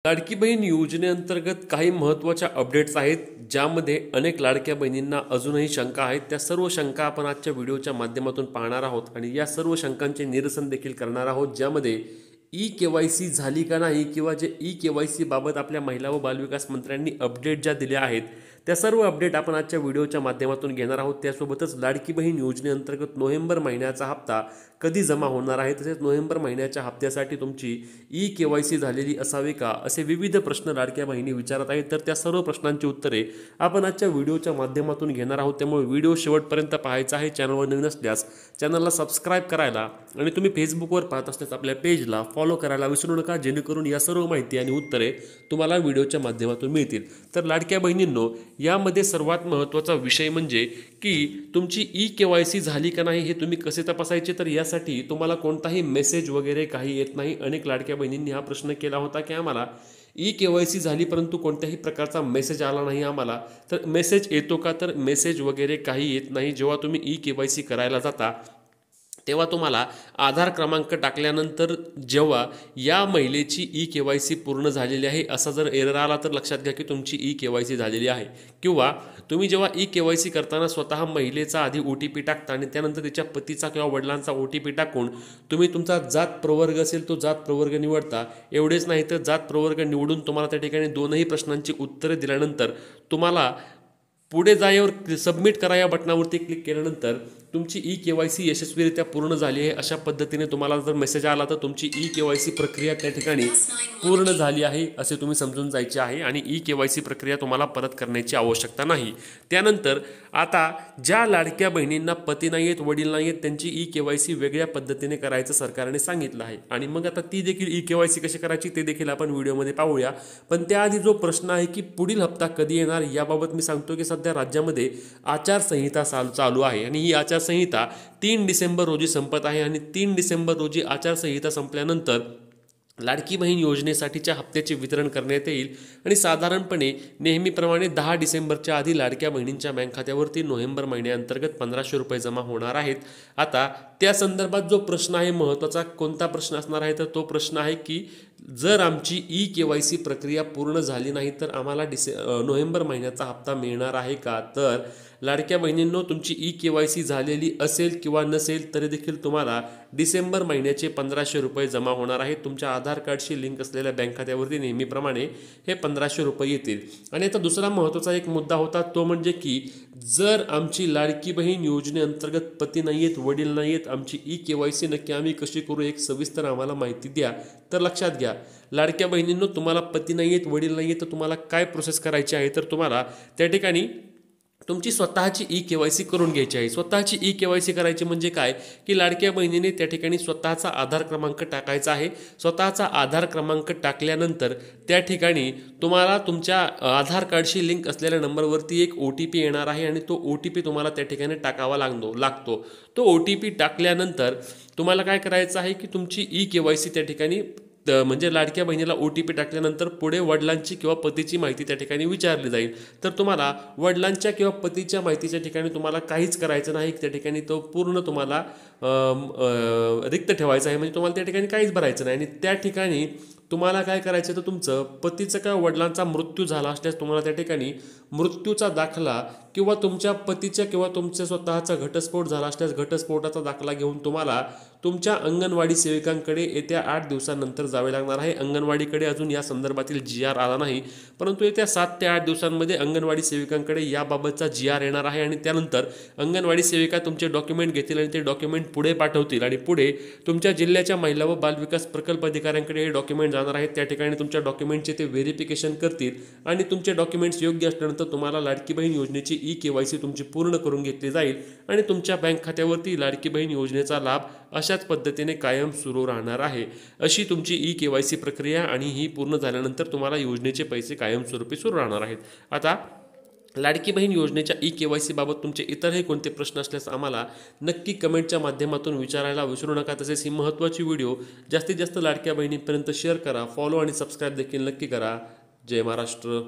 लाडकी बहीण योजनेअंतर्गत काही महत्त्वाच्या अपडेट्स आहेत, ज्यामध्ये अनेक लाडक्या बहिणींना अजूनही शंका आहेत. त्या सर्व शंका आपण आजच्या व्हिडिओच्या माध्यमातून पाहणार आहोत आणि या सर्व शंकांचे निरसन देखील करणार आहोत, ज्यामध्ये ई-के-वाय-सी झाली का नाही किंवा जे ई-के-वाय-सी बाबत आपल्या महिला व बालविकास मंत्र्यांनी अपडेट ज्या दिल्या आहेत त्या सर्व अपडेट आपण आजच्या व्हिडिओच्या माध्यमातून घेणार आहोत. त्यासोबतच लाडकी बहीण योजनेअंतर्गत नोव्हेंबर महिन्याचा हप्ता कधी जमा होणार आहे, तसेच नोव्हेंबर महिन्याच्या हप्त्यासाठी तुमची ई-के-वाय-सी झालेली असावी का, असे विविध प्रश्न लाडक्या बहिणी विचारत आहेत. तर त्या सर्व प्रश्नांची उत्तरे आपण आजच्या व्हिडिओच्या माध्यमातून घेणार आहोत. त्यामुळे व्हिडिओ शेवटपर्यंत पाहायचा आहे. चॅनलवर नवीन असल्यास चॅनलला सबस्क्राईब करायला आणि तुम्ही फेसबुकवर पाहत असल्यास आपल्या पेजला फॉलो करायला विसरू नका, जेणेकरून या सर्व माहिती आणि उत्तरे तुम्हाला व्हिडिओच्या माध्यमातून मिळतील. तर लाडक्या बहिणींनो, यामध्ये सर्वात महत्त्वाचा विषय म्हणजे की तुमची ई-के-वाय-सी झाली का नाही हे तुम्ही कसे तपासायचे. तर यासाठी तुम्हाला कोणताही मेसेज वगैरे काही येत नाही. अनेक लाडक्या बहिणींनी हा प्रश्न केला होता की आम्हाला ई-के-वाय-सी झाली परंतु कोणत्याही प्रकारचा मेसेज आला नाही आम्हाला. तर मेसेज येतो का, तर मेसेज वगैरे काही येत नाही. जेव्हा तुम्ही ई-के-वाय-सी करायला जाता तेव्हा तुम्हाला आधार क्रमांक टाकल्यानंतर जेव्हा या महिलेची ई-के-वाय-सी पूर्ण झालेली आहे असा जर एरर आला तर लक्षात घ्या की तुमची ई-के-वाय-सी झालेली आहे. किंवा तुम्ही जेव्हा ई-के-वाय-सी करताना स्वतः महिलेचा आधी OTP टाकता आणि त्यानंतर तिच्या पतीचा किंवा वडिलांचा OTP टाकून तुम्ही तुमचा जात प्रवर्ग असेल तो जात प्रवर्ग निवडता. एवढेच नाही तर जात प्रवर्ग निवडून तुम्हाला त्या ठिकाणी दोनही प्रश्नांची उत्तरे दिल्यानंतर तुम्हाला पुढे जायवर सबमिट करा या बटनावरती क्लिक केल्यानंतर तुमची ई-के-वाय-सी यशस्वीरित्या पूर्ण झाली आहे अशा पद्धतीने तुम्हाला जर मेसेज आला तर तुमची ई-के-वाय-सी प्रक्रिया त्या ठिकाणी पूर्ण झाली आहे असे तुम्ही समजून जायचे आहे आणि ई-के-वाय-सी प्रक्रिया तुम्हाला परत करण्याची आवश्यकता नाही. त्यानंतर आता ज्या लाडक्या बहिणींना पती नाही आहेत, वडील नाही आहेत, त्यांची ई-के-वाय-सी वेगळ्या पद्धतीने करायचं सरकारने सांगितलं आहे. आणि मग आता ती देखील ई-के-वाय-सी कशी करायची ते देखील आपण व्हिडिओमध्ये पाहूया. पण त्याआधी जो प्रश्न आहे की पुढील हप्ता कधी येणार याबाबत मी सांगतो की सध्या राज्यामध्ये आचारसंहिता चालू आहे आणि ही आचारसंहिता 3 डिसेंबर रोजी संपत आहे आणि 3 डिसेंबर रोजी आचारसंहिता संपल्यानंतर लाडकी बहीण योजनेसाठीच्या हप्त्याचे वितरण करण्यात येईल आणि साधारणपणे नेहमीप्रमाणे 10 डिसेंबरच्या आधी लाडक्या बहिणींच्या बँक खात्यावरती नोव्हेंबर महिन्याअंतर्गत 1500 रुपये जमा होणार आहेत. आता त्या संदर्भात जो प्रश्न आहे महत्त्वाचा कोणता प्रश्न असणार आहे, तर तो प्रश्न आहे की जर आमची ई-के-वाय-सी प्रक्रिया पूर्ण झाली नाही तर आम्हाला नोव्हेंबर महिन्याचा हप्ता मिळणार आहे का. तर लाडक्या बहिणींनो, तुमची ई-के-वाय-सी झालेली असेल किंवा नसेल तरी देखील तुम्हाला डिसेंबर महिन्याचे 1500 रुपये जमा होणार आहेत. तुमच्या आधार कार्डशी लिंक असलेल्या बँक खात्यावरती नेहमीप्रमाणे हे 1500 रुपये येतील. आणि आता दुसरा महत्त्वाचा एक मुद्दा होता तो म्हणजे की जर आमची लाडकी बहीण योजनेअंतर्गत पती नाही आहेत, वडील नाही आहेत, आमची ई-के-वाय-सी नक्की आम्ही कशी करू, एक सविस्तर आम्हाला माहिती द्या. तर लक्षात घ्या लाडक्या बहिणींनो, तुम्हाला पती नाही आहेत, वडील नाही आहेत, तर तुम्हाला काय प्रोसेस करायची आहे, तर तुम्हाला त्या ठिकाणी तुमची स्वतःची ई-के-वाय-सी करून घ्यायची आहे. स्वतःची ई-के-वाय-सी करायची म्हणजे काय की लाडक्या बहिणीने त्या ठिकाणी स्वतःचा आधार क्रमांक टाकायचा आहे. स्वतःचा आधार क्रमांक टाकल्यानंतर त्या ठिकाणी तुम्हाला तुमच्या आधार कार्डशी लिंक असलेल्या नंबरवरती एक OTP येणार आहे आणि तो OTP तुम्हाला त्या ठिकाणी टाकावा लागतो. तो OTP टाकल्यानंतर तुम्हाला काय करायचं आहे की तुमची ई-के-वाय-सी त्या ठिकाणी म्हणजे लाडक्या बहिणीला OTP टाकल्यानंतर पुढे वडिलांची किंवा पतीची माहिती त्या ठिकाणी विचारली जाईल. तर तुम्हाला वडिलांच्या किंवा पतीच्या माहितीच्या ठिकाणी तुम्हाला काहीच करायचं नाही. त्या ठिकाणी तो पूर्ण तुम्हाला रिक्त ठेवायचा आहे, म्हणजे तुम्हाला त्या ठिकाणी काहीच भरायचं नाही. आणि त्या ठिकाणी तुम्हाला काय करायचं तर तुमचं पतीचं किंवा वडिलांचा मृत्यू झाला असल्यास तुम्हाला त्या ठिकाणी मृत्यूचा दाखला किंवा तुमच्या पतीच्या किंवा तुमच्या स्वतःचा घटस्फोट झाला असल्यास घटस्फोटाचा दाखला घेऊन तुम्हाला तुमच्या अंगणवाडी सेविकांकडे येत्या 8 दिवसांनंतर जावे लागणार आहे. अंगणवाडीकडे अजून या संदर्भातील GR आला नाही, परंतु येत्या 7 ते 8 दिवसांमध्ये अंगणवाडी सेविकांकडे याबाबतचा GR येणार आहे आणि त्यानंतर अंगणवाडी सेविका तुमचे डॉक्युमेंट घेतील आणि ते डॉक्युमेंट पुढे पाठवतील आणि पुढे तुमच्या जिल्ह्याच्या महिला व बालविकास प्रकल्प अधिकाऱ्यांकडे हे डॉक्युमेंट जाणार आहेत. त्या ठिकाणी तुमच्या डॉक्युमेंटचे ते व्हेरिफिकेशन करतील आणि तुमचे डॉक्युमेंट्स योग्य असल्यानंतर तुम्हाला लाडकी बहीण योजनेची ई-के-वाय-सी तुमची पूर्ण करून घेतली जाईल आणि तुमच्या बँक खात्यावरती लाडकी बहीण योजनेचा लाभ अशाच पद्धतीने कायम सुरू राहणार आहे. अशी तुमची ई-के-वाय-सी प्रक्रिया आणि ही पूर्ण झाल्यानंतर तुम्हाला योजनेचे पैसे कायमस्वरूपी सुरू राहणार आहेत. आता लाडकी बहीण योजनेच्या ई-के-वाय-सी बाबत तुमचे इतरही कोणते प्रश्न असल्यास आम्हाला नक्की कमेंटच्या माध्यमातून विचारायला विसरू नका. तसेच ही महत्त्वाची व्हिडिओ जास्तीत जास्त लाडक्या बहिणींपर्यंत शेअर करा, फॉलो आणि सबस्क्राईब देखील नक्की करा. जय महाराष्ट्र.